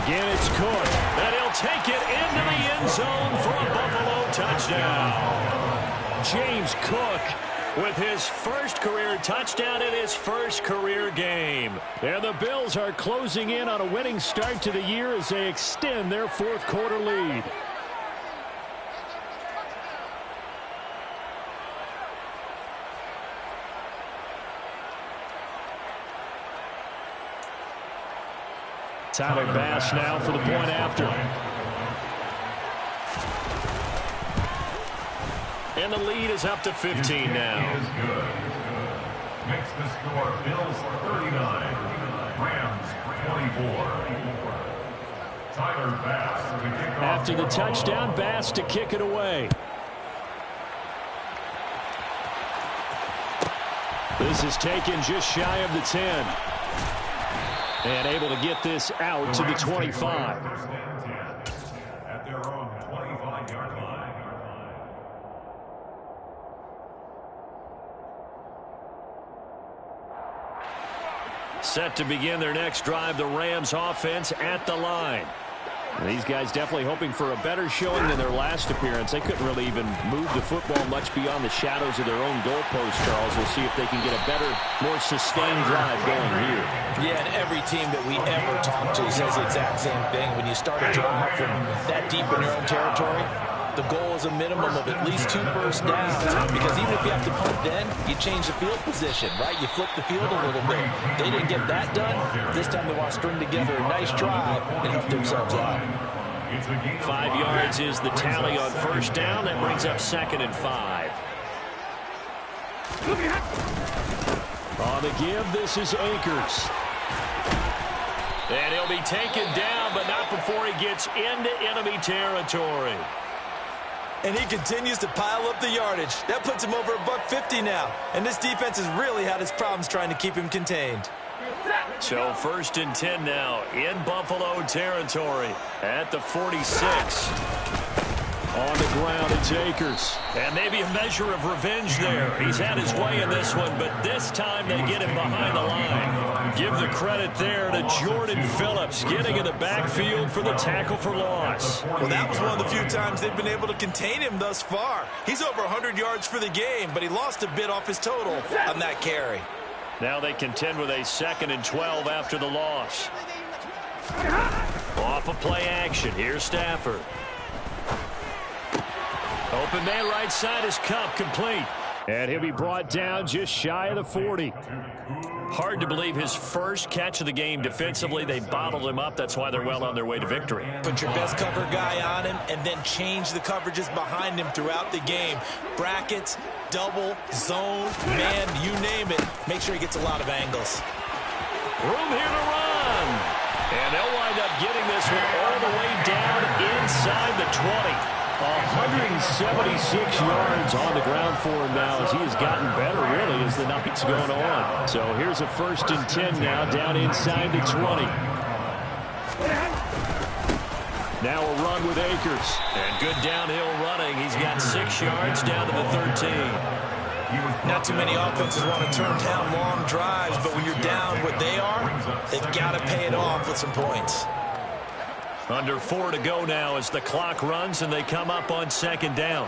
Again, it's Cook. And he'll take it into the end zone for a Buffalo touchdown. James Cook with his first career touchdown in his first career game. And the Bills are closing in on a winning start to the year as they extend their 4th quarter lead. Tyler Bass now for the point after. And the lead is up to 15 now. Is good. Makes the score Bills 39, Rams 24. Tyler Bass to kick off. After the touchdown, Bass to kick it away. This is taken just shy of the 10. And able to get this out to the 25. At their own 25-yard line. Set to begin their next drive, the Rams offense at the line. And these guys definitely hoping for a better showing than their last appearance. They couldn't really even move the football much beyond the shadows of their own goalpost, Charles. We'll see if they can get a better, more sustained drive going here. Yeah, and every team that we ever talk to says the exact same thing. When you start a drive from that deep in your own territory, the goal is a minimum of at least 2 first downs. Because even if you have to punt then, you change the field position, right? You flip the field a little bit. They didn't get that done. This time they want to string together a nice drive and help themselves out. 5 yards is the tally on first down. That brings up 2nd and 5. On the give, this is Akers. And he'll be taken down, but not before he gets into enemy territory. And he continues to pile up the yardage. That puts him over $150 now. And this defense has really had its problems trying to keep him contained. So 1st and 10 now in Buffalo territory at the 46. On the ground, it's Akers. And maybe a measure of revenge there. He's had his way in this one, but this time they get him behind the line. Give the credit there to Jordan Phillips, getting in the backfield for the tackle for loss. Well, that was one of the few times they've been able to contain him thus far. He's over 100 yards for the game, but he lost a bit off his total on that carry. Now they contend with a 2nd and 12 after the loss. Off of play action, here's Stafford. Open man right side is Kupp, complete. And he'll be brought down just shy of the 40. Hard to believe his first catch of the game defensively. They bottled him up. That's why they're well on their way to victory. Put your best cover guy on him and then change the coverages behind him throughout the game. Brackets, double, zone, man, you name it. Make sure he gets a lot of angles. Room here to run. And they'll wind up getting this this one all the way down inside the 20. 176 yards on the ground for him now as he has gotten better, really, as the night's going on. So here's a 1st and 10 now, down inside the 20. Now a run with Akers. And good downhill running. He's got 6 yards down to the 13. Not too many offenses want to turn down long drives, but when you're down what they are, they've got to pay it off with some points. Under 4 to go now as the clock runs and they come up on 2nd down.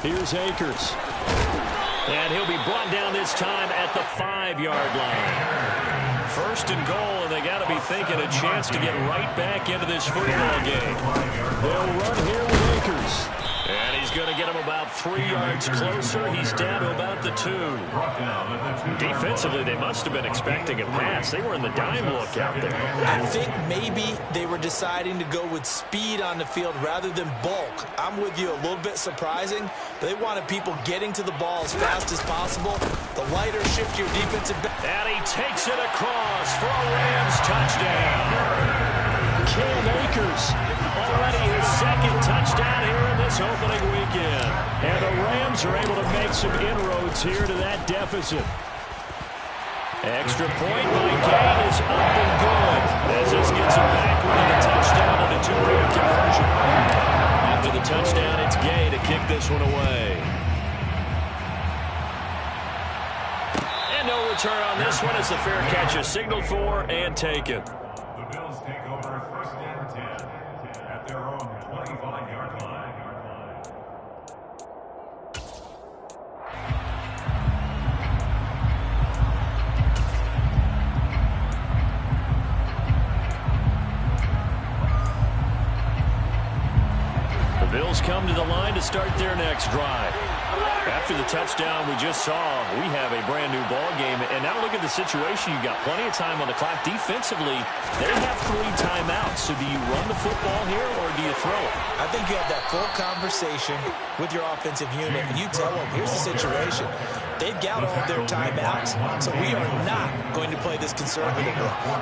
Here's Akers. And he'll be brought down this time at the 5-yard line. 1st and goal, and they got to be thinking a chance to get right back into this football game. They'll run here with Akers. And he's going to get him about 3 yards closer. He's down to about the 2. Defensively, they must have been expecting a pass. They were in the dime look out there. I think maybe they were deciding to go with speed on the field rather than bulk. I'm with you, a little bit surprising, but they wanted people getting to the ball as fast as possible. The lighter, shiftier defensive back. And he takes it across for a Rams touchdown. Cam Akers. Already his 2nd touchdown here in this opening weekend. And the Rams are able to make some inroads here to that deficit. Extra point by Gain is up and good as this gets him back within a touchdown and a 2-point conversion. After the touchdown, it's Gay to kick this one away. And no return on this one as the fair catch is signaled for and taken. The Bills take over 1st and 10 at their own 25-yard line. The Bills come to the line to start their next drive. After the touchdown we just saw, we have a brand-new ball game. And now look at the situation. You've got plenty of time on the clock. Defensively, they have 3 timeouts. So do you run the football here or do you throw it? I think you have that full conversation with your offensive unit, and you tell them, here's the situation. They've got all of their timeouts, so we are not going to play this conservatively.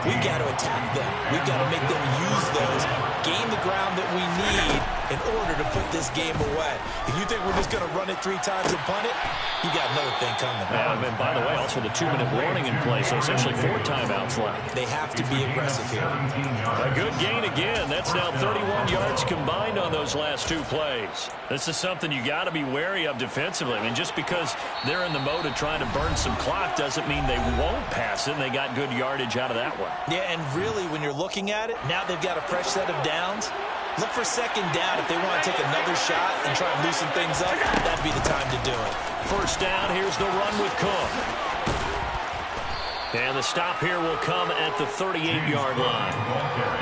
We've got to attack them. We've got to make them use those, gain the ground that we need in order to put this game away. If you think we're just going to run it 3 times and punt it, you got another thing coming. And by the way, also the 2-minute warning in place, so essentially 4 timeouts left. They have to be aggressive here. A good gain again. That's now 31 yards combined on those last 2 plays. This is something you got to be wary of defensively. I mean, just because they're in the mode of trying to burn some clock doesn't mean they won't pass it, and they got good yardage out of that one. Yeah, and really, when you're looking at it, now they've got a fresh set of downs. Look for 2nd down. If they want to take another shot and try and loosen things up, that'd be the time to do it. 1st down, here's the run with Cook. And the stop here will come at the 38-yard line.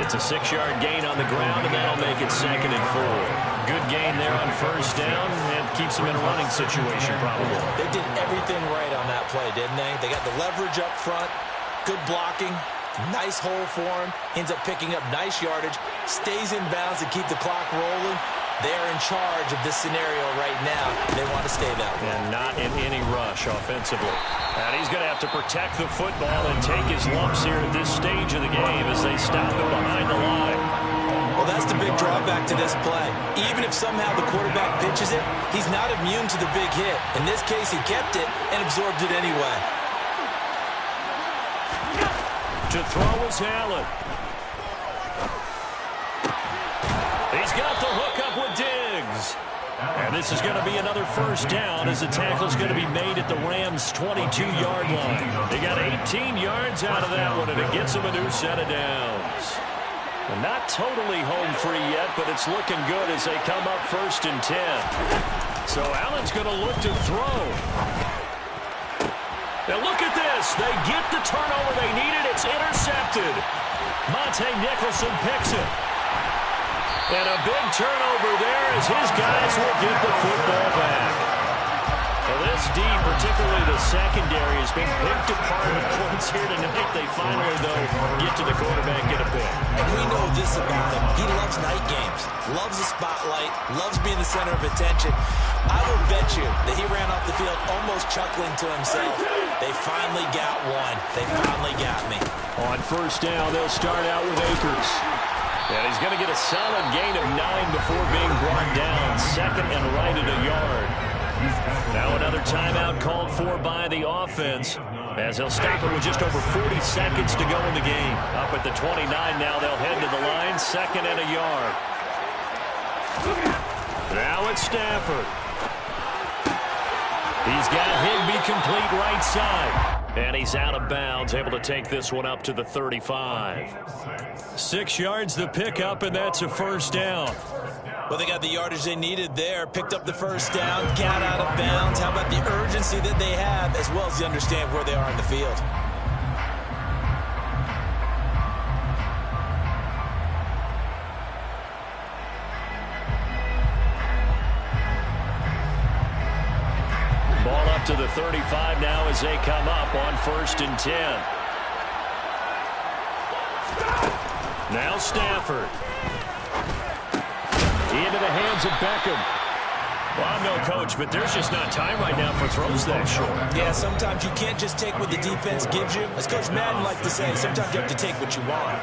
It's a 6-yard gain on the ground, and that'll make it 2nd and 4. Good gain there on 1st down, and keeps them in a running situation probably. They did everything right on that play, didn't they? They got the leverage up front, good blocking, nice hole for him, ends up picking up nice yardage, stays in bounds to keep the clock rolling. They're in charge of this scenario right now. They want to stay that way. And not in any rush offensively. And he's going to have to protect the football and take his lumps here at this stage of the game as they stop him behind the line. Well, that's the big drawback to this play. Even if somehow the quarterback pitches it, he's not immune to the big hit. In this case, he kept it and absorbed it anyway. To throw is Allen. He's got the hook up with Diggs. And this is going to be another 1st down as the tackle's going to be made at the Rams' 22-yard line. They got 18 yards out of that one, and it gets them a new set of downs. And not totally home free yet, but it's looking good as they come up 1st and 10. So Allen's going to look to throw. Now look at this. They get the turnover they needed. It's intercepted. Monte Nicholson picks it. And a big turnover there as his guys will get the football back. Well, this D, particularly the secondary, has been picked apart with points here tonight. They finally, though, get to the quarterback, get a pick. And we know this about him. He loves night games, loves the spotlight, loves being the center of attention. I will bet you that he ran off the field almost chuckling to himself. They finally got one. They finally got me. On first down, they'll start out with Akers. And he's going to get a solid gain of 9 before being brought down. Second and right at a yard. Now another timeout called for by the offense, as they'll stop it with just over 40 seconds to go in the game. Up at the 29 now, they'll head to the line. Second and a yard. Now it's Stafford. He's got Higbee complete right side. And he's out of bounds, able to take this one up to the 35. 6 yards the pickup, and that's a first down. Well, they got the yardage they needed there, picked up the first down, got out of bounds. How about the urgency that they have, as well as they understand where they are in the field? Ball up to the 35 now as they come up on 1st and 10. Now Stafford. Into the hands of Beckham. Well, I'm no coach, but there's just not time right now for throws that short. Yeah, sometimes you can't just take what the defense gives you. As Coach Madden likes to say, sometimes you have to take what you want.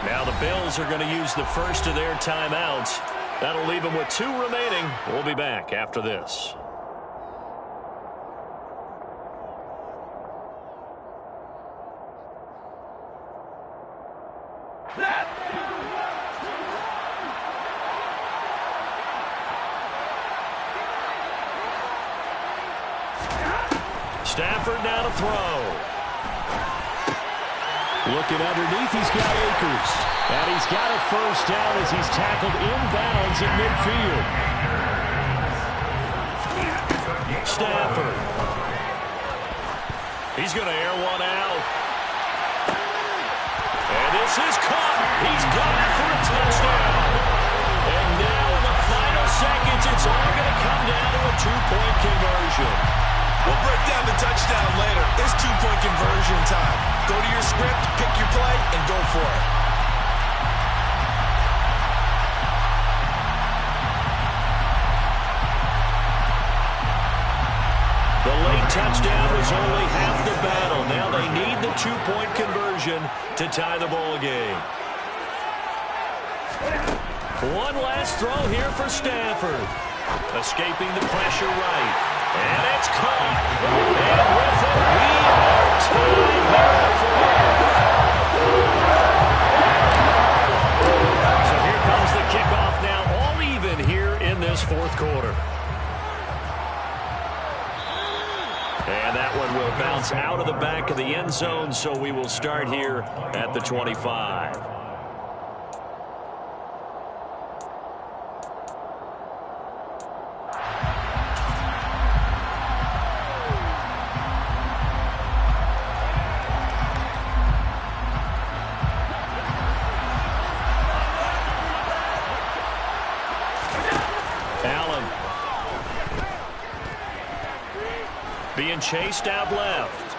Now the Bills are going to use the first of their timeouts. That'll leave them with 2 remaining. We'll be back after this. Stafford now to throw. Looking underneath, he's got Akers. And he's got a first down as he's tackled inbounds in midfield. Stafford. He's going to air one out. And this is caught. He's got it for a touchdown. And now in the final seconds, it's all going to come down to a 2-point conversion. We'll break down the touchdown later. It's 2-point conversion time. Go to your script, pick your play, and go for it. The late touchdown was only half the battle. Now they need the 2-point conversion to tie the ball game. One last throw here for Stafford. Escaping the pressure right. And it's caught. And with it, we are tied here. So here comes the kickoff now, all even here in this 4th quarter. And that one will bounce out of the back of the end zone, so we will start here at the 25. Allen being chased out left.